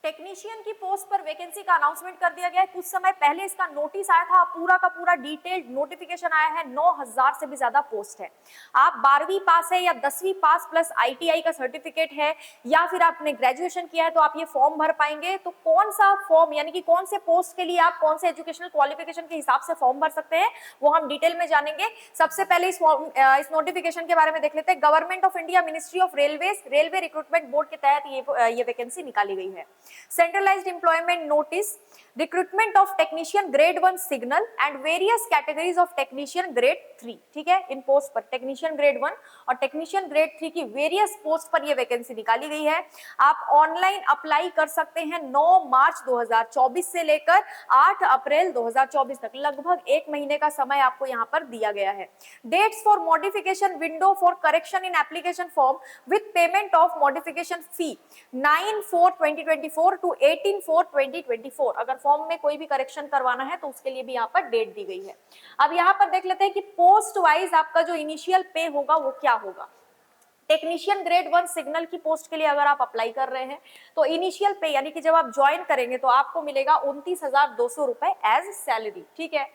Technician की post पर vacancy का अनाउंसमेंट कर दिया गया है। कुछ समय पहले इसका नोटिस आया था, पूरा का पूरा डिटेल्ड नोटिफिकेशन आया है। 9000 से भी ज्यादा पोस्ट है। आप 12वीं पास है या 10वीं पास प्लस आईटीआई का सर्टिफिकेट है या फिर आपने ग्रेजुएशन किया है तो आप ये फॉर्म भर पाएंगे। तो कौन सा फॉर्म यानी कि कौन से पोस्ट के लिए आप कौन से एजुकेशनल क्वालिफिकेशन के हिसाब से फॉर्म भर सकते हैं वो हम डिटेल में जानेंगे। सबसे पहले इस नोटिफिकेशन के बारे में देख लेते हैं। Government of India, ministry of railway, railway recruitment board के तहत ये वैकेंसी निकाली गई है। Centralized employment notice, recruitment of technician grade 1 signal and various categories of technician grade 3। ठीक है, इन पोस्ट पर टेक्नीशियन ग्रेड 1 और टेक्नीशियन ग्रेड 3 की वेरियस पोस्ट पर ये वैकेंसी निकाली गई है। आप ऑनलाइन अप्लाई कर सकते हैं 9 मार्च 2024 से लेकर 8 अप्रैल 2024 तक। लगभग 1 महीने का समय आपको यहाँ पर दिया गया है। Dates for modification window for correction in application form with payment of modification fee 9/4/2024 to 18/4/2024। अगर फॉर्म में कोई भी करेक्शन करवाना है तो उसके लिए भी यहाँ पर डेट दी गई है। अब यहाँ पर देख लेते हैं कि पोस्ट वाइज आपका जो इनिशियल पे होगा वो क्या होगा। टेक्नीशियन ग्रेड 1 सिग्नल की पोस्ट के लिए अगर आप अप्लाई कर रहे हैं तो इनिशियल पे यानी कि जब आप ज्वाइन करेंगे तो आपको मिलेगा 29,200 रुपए एज सैलरी। ठीक है,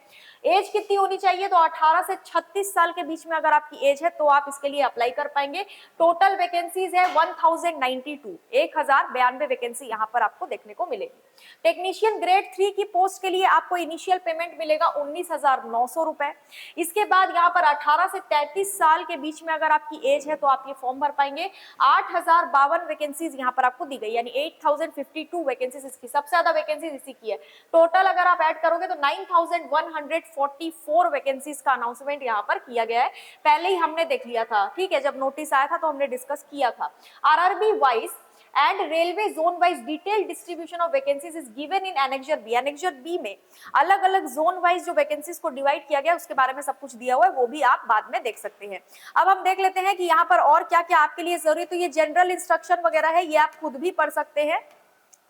एज कितनी होनी चाहिए तो 18 से 36 साल के बीच में अगर आपकी एज है तो आप इसके लिए अप्लाई कर पाएंगे। टोटल वैकेंसीज है 1092, 1092 वैकेंसी यहाँ पर आपको देखने को मिलेगी। टेक्नीशियन ग्रेड 3 की पोस्ट के लिए आपको इनिशियल पेमेंट मिलेगा 19,900 रुपए। इसके बाद यहाँ पर 18 से 33 साल के बीच में अगर आपकी एज है तो आप ये फॉर्म भर पाएंगे। 8,052 वैकेंसीज यहाँ पर आपको दी गई, यानी 8,052 वैकेंसीज इसकी, सबसे ज्यादा वैकेंसीज इसी की है। टोटल अगर आप ऐड करोगे तो 9,144 वैकेंसीज का अनाउंसमेंट यहाँ पर किया गया है। पहले ही हमने देख लिया था, ठीक है, जब नोटिस आया था तो हमने डिस्कस किया था। RRB wise and railway zone wise detail distribution of vacancies is given in annexure B. Annexure B में अलग अलग जोन वाइज जो वैकेंसीज को डिवाइड किया गया उसके बारे में सब कुछ दिया हुआ है, वो भी आप बाद में देख सकते हैं। अब हम देख लेते हैं कि यहाँ पर और क्या क्या आपके लिए जरूरी, तो ये जनरल इंस्ट्रक्शन वगैरह है, ये आप खुद भी पढ़ सकते हैं।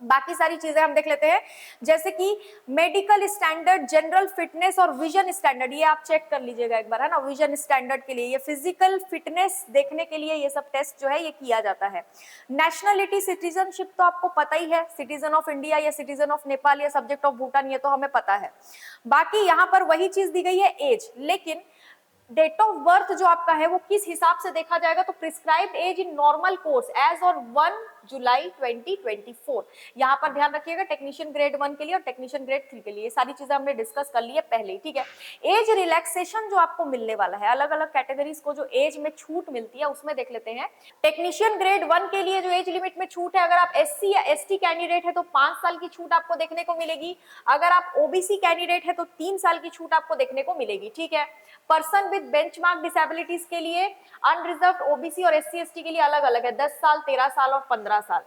बाकी सारी चीजें हम देख लेते हैं, जैसे कि मेडिकल स्टैंडर्ड, जनरल फिटनेस और विजन स्टैंडर्ड, ये आप चेक कर लीजिएगा एक बार, है ना। विजन स्टैंडर्ड के लिए, ये फिजिकल फिटनेस देखने के लिए ये सब टेस्ट जो है ये किया जाता है। नेशनलिटी, सिटीजनशिप तो आपको पता ही है, सिटीजन ऑफ इंडिया या सिटीजन ऑफ नेपाल या सब्जेक्ट ऑफ भूटान, ये तो हमें पता है। बाकी यहाँ पर वही चीज दी गई है एज, लेकिन डेट ऑफ बर्थ जो आपका है वो किस हिसाब से देखा जाएगा तो prescribed as in normal course as on 1 July 2024। यहाँ पर ध्यान रखिएगा टेक्नीशियन ग्रेड 1 के लिए और टेक्नीशियन ग्रेड 3 के लिए, ये सारी चीजें हमने डिस्कस कर ली है पहले ही, ठीक है। एज रिलैक्सेशन जो आपको मिलने वाला है, अलग अलग कैटेगरीज को जो एज में छूट मिलती है उसमें देख लेते हैं। टेक्नीशियन ग्रेड 1 के लिए जो एज लिमिट में छूट है, अगर आप एससी या एसटी कैंडिडेट है तो 5 साल की छूट आपको देखने को मिलेगी। अगर आप ओबीसी कैंडिडेट है तो 3 साल की छूट आपको देखने को मिलेगी, ठीक है। पर्सन विद बेंचमार्क डिसेबिलिटीज के लिए, अनरिजर्व्ड ओबीसी और एससी एसटी के लिए अलग अलग है, 10 साल, 13 साल और 15 साल।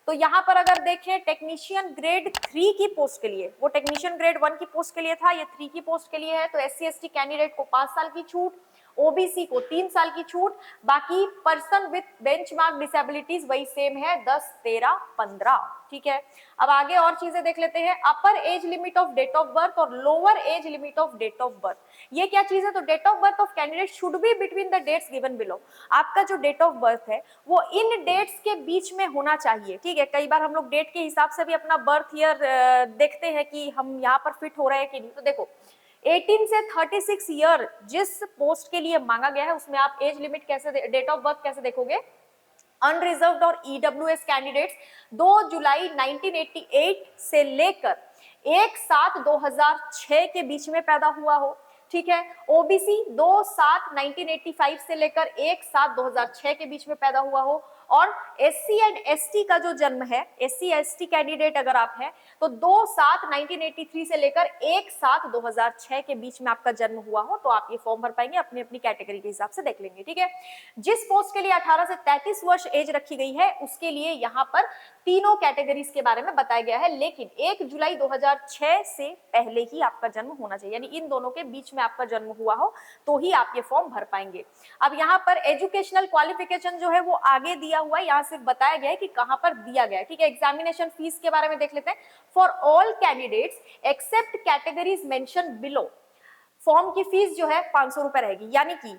तो यहाँ पर अगर देखें टेक्नीशियन ग्रेड 3 की पोस्ट के लिए, वो टेक्नीशियन ग्रेड 1 की पोस्ट के लिए था, ये 3 की पोस्ट के लिए है, तो एससी एसटी कैंडिडेट को 5 साल की छूट, ओबीसी को 3 साल की छूट। बाकी पर्सन विद बेंचमार्क डिसेबिलिटीज वही सेम है, 10, 13, 15, ठीक है। अब आगे और चीजें देख लेते हैं। Upper age limit of date of birth और lower age limit of date of birth, ये क्या चीज है तो date of birth of candidate should be between the dates given below. आपका जो डेट ऑफ बर्थ है वो इन डेट्स के बीच में होना चाहिए, ठीक है। कई बार हम लोग डेट के हिसाब से भी अपना बर्थ ईयर देखते हैं कि हम यहाँ पर फिट हो रहे हैं कि नहीं। तो देखो 18 से 36 ईयर जिस पोस्ट के लिए मांगा गया है उसमें आप एज लिमिट कैसे, डेट ऑफ बर्थ कैसे देखोगे। अनरिजर्व्ड और ईडब्ल्यूएस कैंडिडेट्स 2 जुलाई 1988 से लेकर 1/7/2006 के बीच में पैदा हुआ हो, ठीक है। ओबीसी 2/7/1985 से लेकर 1/7/2006 के बीच में पैदा हुआ हो, और एससी एंड एसटी का जो जन्म है, एससी एसटी कैंडिडेट अगर आप हैं तो 2/7/1983 से लेकर 1/7/2006 के बीच में आपका जन्म हुआ हो तो आप ये फॉर्म भर पाएंगे, अपनी अपनी कैटेगरी के हिसाब से देख लेंगे, ठीक है। जिस पोस्ट के लिए 18 से 33 वर्ष एज रखी गई है उसके लिए यहाँ पर तीनों कैटेगरीज के बारे में बताया गया है, लेकिन 1 जुलाई 2006 से पहले ही आपका जन्म होना चाहिए, यानी इन दोनों के बीच में आपका जन्म हुआ हो तो ही आप ये फॉर्म भर पाएंगे। अब यहाँ पर एजुकेशनल क्वालिफिकेशन जो है वो आगे दिया हुआ है, यहाँ सिर्फ बताया गया है कि कहाँ पर दिया गया है, ठीक है। एग्जामिनेशन फीस के बारे में देख लेते हैं। For all candidates except categories mention below, form की फीस जो है 500 रुपए रहेगी, यानी कि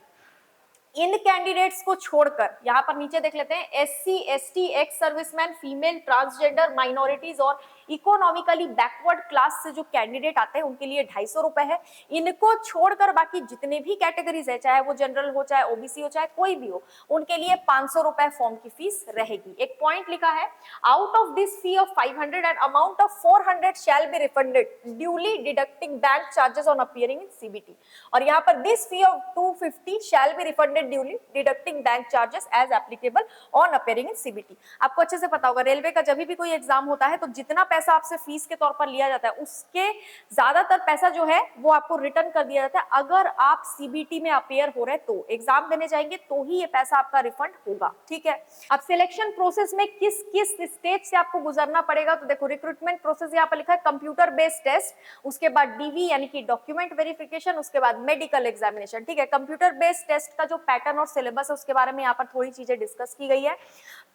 इन कैंडिडेट्स को छोड़कर यहाँ पर नीचे देख लेते हैं, SC, ST, ex serviceman, female, transgender, minorities और इकोनॉमिकली बैकवर्ड क्लास से जो कैंडिडेट आते हैं उनके लिए 250 रुपए है। इनको छोड़कर बाकी जितने भी कैटेगरीज है, चाहे वो जनरल हो, चाहे ओबीसी हो, चाहे कोई भी हो, उनके लिए 500 रुपए फॉर्म की फीस रहेगी। एक पॉइंट लिखा है, out of this fee of 500 and amount of 400 shall be refunded duly deducting bank charges on appearing in CBT. और यहाँ पर this fee of 250 shall be refunded duly deducting bank charges as applicable on appearing in CBT. आपको अच्छे से पता होगा, railway का जब भी कोई एग्जाम होता है तो जितना पैसा आपसे फीस के तौर पर लिया जाता है उसके ज्यादातर पैसा जो है वो आपको रिटर्न कर दिया जाता है। अगर आप सीबीटी में अपेयर हो रहे तो एग्जाम देने जाएंगे तो ही ये पैसा आपका रिफंड होगा, ठीक है। अब सिलेक्शन प्रोसेस में किस किस स्टेज से आपको गुजरना पड़ेगा, तो देखो रिक्रूटमेंट प्रोसेस यहाँ पर लिखा है, कंप्यूटर बेस्ड टेस्ट, उसके बाद डीवी यानी कि डॉक्यूमेंट वेरिफिकेशन, उसके बाद मेडिकल एग्जामिनेशन, ठीक है। कंप्यूटर बेस्ड टेस्ट का जो पैटर्न और सिलेबस है उसके बारे में यहाँ पर थोड़ी चीजें डिस्कस की गई है।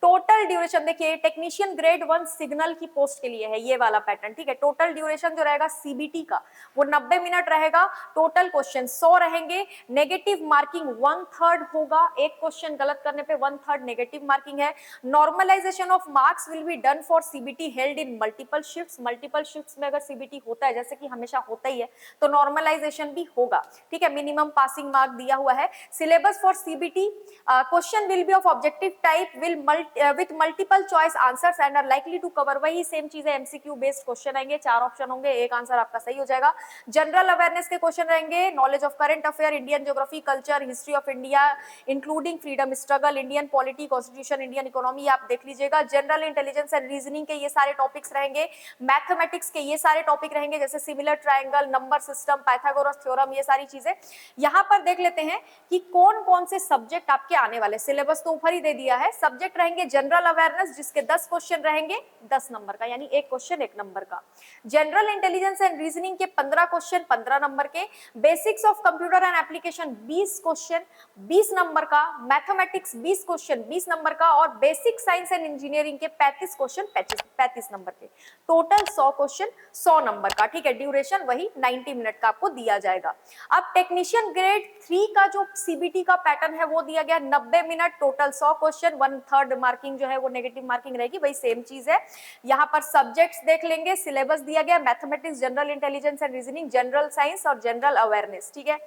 टोटल ड्यूरेशन देखिए, टेक्नीशियन ग्रेड 1 सिग्नल की पोस्ट के लिए है ये वाला पैटर्न, ठीक है। टोटल ड्यूरेशन जो रहेगा सीबीटी का वो 90 मिनट रहेगा। टोटल क्वेश्चन 100 रहेंगे। नेगेटिव मार्किंग 1/3 होगा, एक क्वेश्चन गलत करने पे 1/3 नेगेटिव मार्किंग है। Normalisation of marks will be done for CBT held in multiple shifts. Multiple shifts में अगर सीबीटी होता है, जैसे कि हमेशा होता ही है, तो नॉर्मलाइजेशन भी होगा, ठीक है। मिनिमम पासिंग मार्क दिया हुआ है। Syllabus for CBT, question will be of objective type will with multiple choice answers and are likely to cover, वही सेम चीज है, एमसीक्यू बेस्ड क्वेश्चन आएंगे, 4 ऑप्शन होंगे, एक आंसर आपका सही हो जाएगा। जनरल अवेयरनेस के क्वेश्चन रहेंगे, knowledge of current affair, Indian geography, culture, history of India including freedom struggle, Indian polity, constitution, Indian economy, आप देख लीजिएगा। जनरल इंटेलिजेंस एंड रीजनिंग के ये सारे टॉपिक्स रहेंगे। मैथमेटिक्स के ये सारे टॉपिक रहेंगे, जैसे similar triangle, number system, Pythagoras theorem, ये सारी चीजें। यहाँ पर देख लेते हैं कि कौन कौन से सब्जेक्ट आपके आने वाले, सिलेबस तो ऊपर ही दे दिया है। सब्जेक्ट रहेंगे जनरल अवेयरनेस जिसके 10 क्वेश्चन रहेंगे 10 नंबर का, यानी एक क्वेश्चन 1 नंबर का। जनरल इंटेलिजेंस एंड रीजनिंग के 15 क्वेश्चन 15 नंबर के। Basics of computer and application 20 question 20 number का। मैथमेटिक्स 20 क्वेश्चन 20 नंबर का। और बेसिक साइंस एंड इंजीनियरिंग के 35 क्वेश्चन 35 नंबर के। टोटल 100 क्वेश्चन 100 नंबर का, ठीक है। ड्यूरेशन वही 90 मिनट का आपको दिया जाएगा। अब टेक्नीशियन ग्रेड 3 का जो सीबीटी का पैटर्न है वो दिया गया 90 मिनट, टोटल 100 क्वेश्चन, 1/3 मार्किंग जो है वो नेगेटिव मार्किंग रहेगी, वही सेम चीज है। यहाँ पर सब्जेक्ट्स देख लेंगे, सिलेबस दिया गया, mathematics, general intelligence and reasoning, general science और जनरल अवेयरनेस, ठीक है।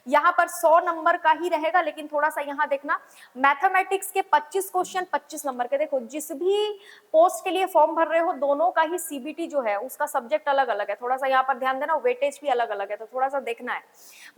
यहाँ पर 100 नंबर का ही रहेगा, लेकिन थोड़ा सा यहाँ देखना, मैथमेटिक्स के 25 क्वेश्चन 25 नंबर के। देखो जिस भी पोस्ट के लिए फॉर्म भर रहे हो दोनों का ही सीबीटी जो है उसका सब्जेक्ट अलग अलग है, थोड़ा सा यहाँ पर ध्यान देना, वेटेज भी अलग अलग है, तो थोड़ा सा देखना है।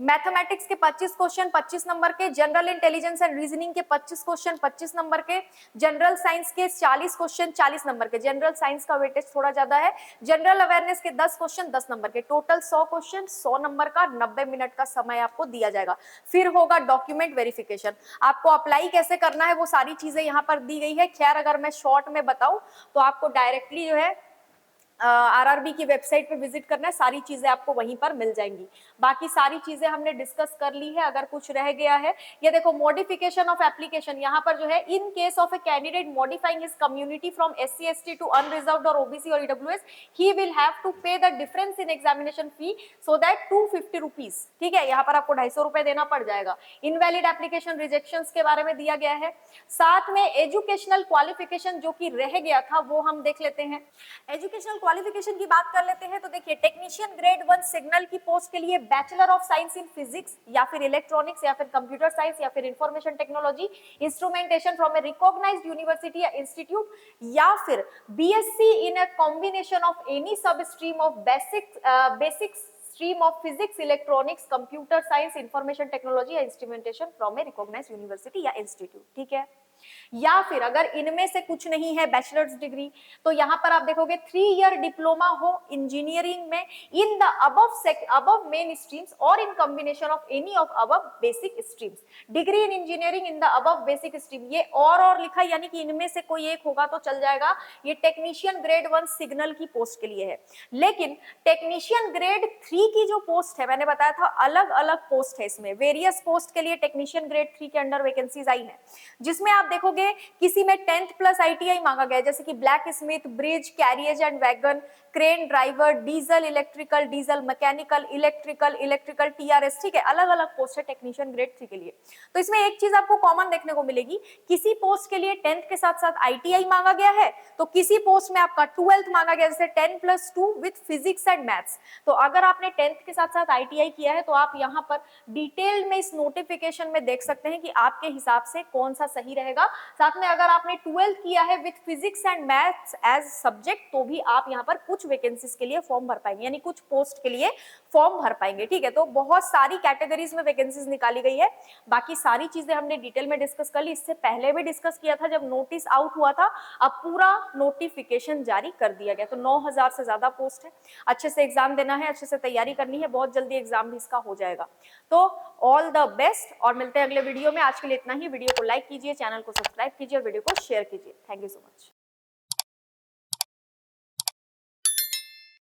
मैथमेटिक्स के 25 क्वेश्चन 25 नंबर के, जनरल इंटेलिजेंस एंड रीजनिंग के 25 क्वेश्चन 25 नंबर के, जनरल साइंस के 40 क्वेश्चन 40 नंबर के, जनरल साइंस का वेटेज थोड़ा ज्यादा है। जनरल अवेयरनेस के 10 क्वेश्चन 10 नंबर के। टोटल 100 क्वेश्चन 100 नंबर का, 90 मिनट का समय आपको दिया जाएगा। फिर होगा डॉक्यूमेंट वेरिफिकेशन। आपको अप्लाई कैसे करना है वो सारी चीजें यहाँ पर दी गई है। खैर अगर मैं शॉर्ट में बताऊं तो आपको डायरेक्टली जो है आरआरबी की वेबसाइट पे विजिट करना है, सारी चीजें आपको वहीं पर मिल जाएंगी। बाकी सारी चीजें हमने डिस्कस कर ली है, अगर कुछ रह गया है। ये देखो मॉडिफिकेशन ऑफ एप्लीकेशन, यहाँ पर जो है, in case of a candidate modifying his community from SC ST to unreserved और ओबीसी और EWS, he will have to pay the difference in examination fee, so that 250 rupees, ठीक है। यहाँ पर आपको 250 रुपए देना पड़ जाएगा। इनवैलिड एप्लीकेशन रिजेक्शंस के बारे में दिया गया है। साथ में एजुकेशनल क्वालिफिकेशन जो कि रह गया था वो हम देख लेते हैं। एजुकेशनल क्वालिफिकेशन की बात कर लेते हैं तो देखिए, टेक्नीशियन ग्रेड 1 सिग्नल की पोस्ट के लिए bachelor of science in physics या फिर इलेक्ट्रॉनिक्स या फिर कंप्यूटर साइंस या फिर information technology, instrumentation from a recognised university या इंस्टीट्यूट, या फिर BSc in a combination of any sub stream of basic stream of physics, electronics, computer science, information technology या instrumentation from a recognised university या institute, ठीक है। या फिर अगर इनमें से कुछ नहीं है बैचलर्स डिग्री, तो यहां पर आप देखोगे 3 ईयर डिप्लोमा हो इंजीनियरिंग में in the above main streams और in combination of any of above basic streams. Degree in engineering in the above basic stream, ये और लिखा, यानी कि इनमें से कोई एक होगा तो चल जाएगा। ये टेक्नीशियन ग्रेड 1 सिग्नल की पोस्ट के लिए है। लेकिन टेक्नीशियन ग्रेड 3 की जो पोस्ट है, मैंने बताया था अलग अलग पोस्ट है, इसमें वेरियस पोस्ट के लिए टेक्नीशियन ग्रेड 3 के अंडर वैकेंसीज आई है, जिसमें आप आप देखोगे किसी में 10th प्लस ITI मांगा गया है, जैसे कि black Smith, bridge, carriage and wagon, crane driver, diesel electrical, diesel mechanical, electrical TRS, ठीक है, अलग अलग पोस्ट है टेक्नीशियन ग्रेड 3 के लिए। तो इसमें एक चीज आपको कॉमन देखने को मिलेगी, किसी पोस्ट के लिए 10th के साथ साथ ITI मांगा गया है, तो किसी पोस्ट में आपका 12th मांगा गया, जैसे 10+2 विथ फिजिक्स एंड मैथ्स। तो अगर आपने 10th के साथ साथ ITI किया है तो आप यहाँ पर डिटेल में इस नोटिफिकेशन में देख सकते हैं कि आपके हिसाब से कौन सा सही रहेगा। साथ में अगर आपने 12th किया है with physics and maths as subject तो भी आप यहाँ पर कुछ वैकेंसीज के लिए फॉर्म भर पाएंगे, यानी कुछ पोस्ट के लिए फॉर्म भर पाएंगे, ठीक है। तो बहुत सारी कैटेगरीज में वैकेंसीज निकाली गई है। बाकी सारी चीजें हमने डिटेल में डिस्कस कर ली, इससे पहले भी डिस्कस किया था जब नोटिस आउट हुआ था। अब पूरा नोटिफिकेशन जारी कर दिया गया, तो 9000 से ज्यादा पोस्ट है। अच्छे से एग्जाम देना है, अच्छे से तैयारी करनी है, बहुत जल्दी एग्जाम भी इसका हो जाएगा। तो ऑल द बेस्ट और मिलते हैं अगले वीडियो में। आज के लिए इतना ही। वीडियो को लाइक कीजिए, चैनल को सब्सक्राइब कीजिए और वीडियो को शेयर कीजिए। Thank you so much.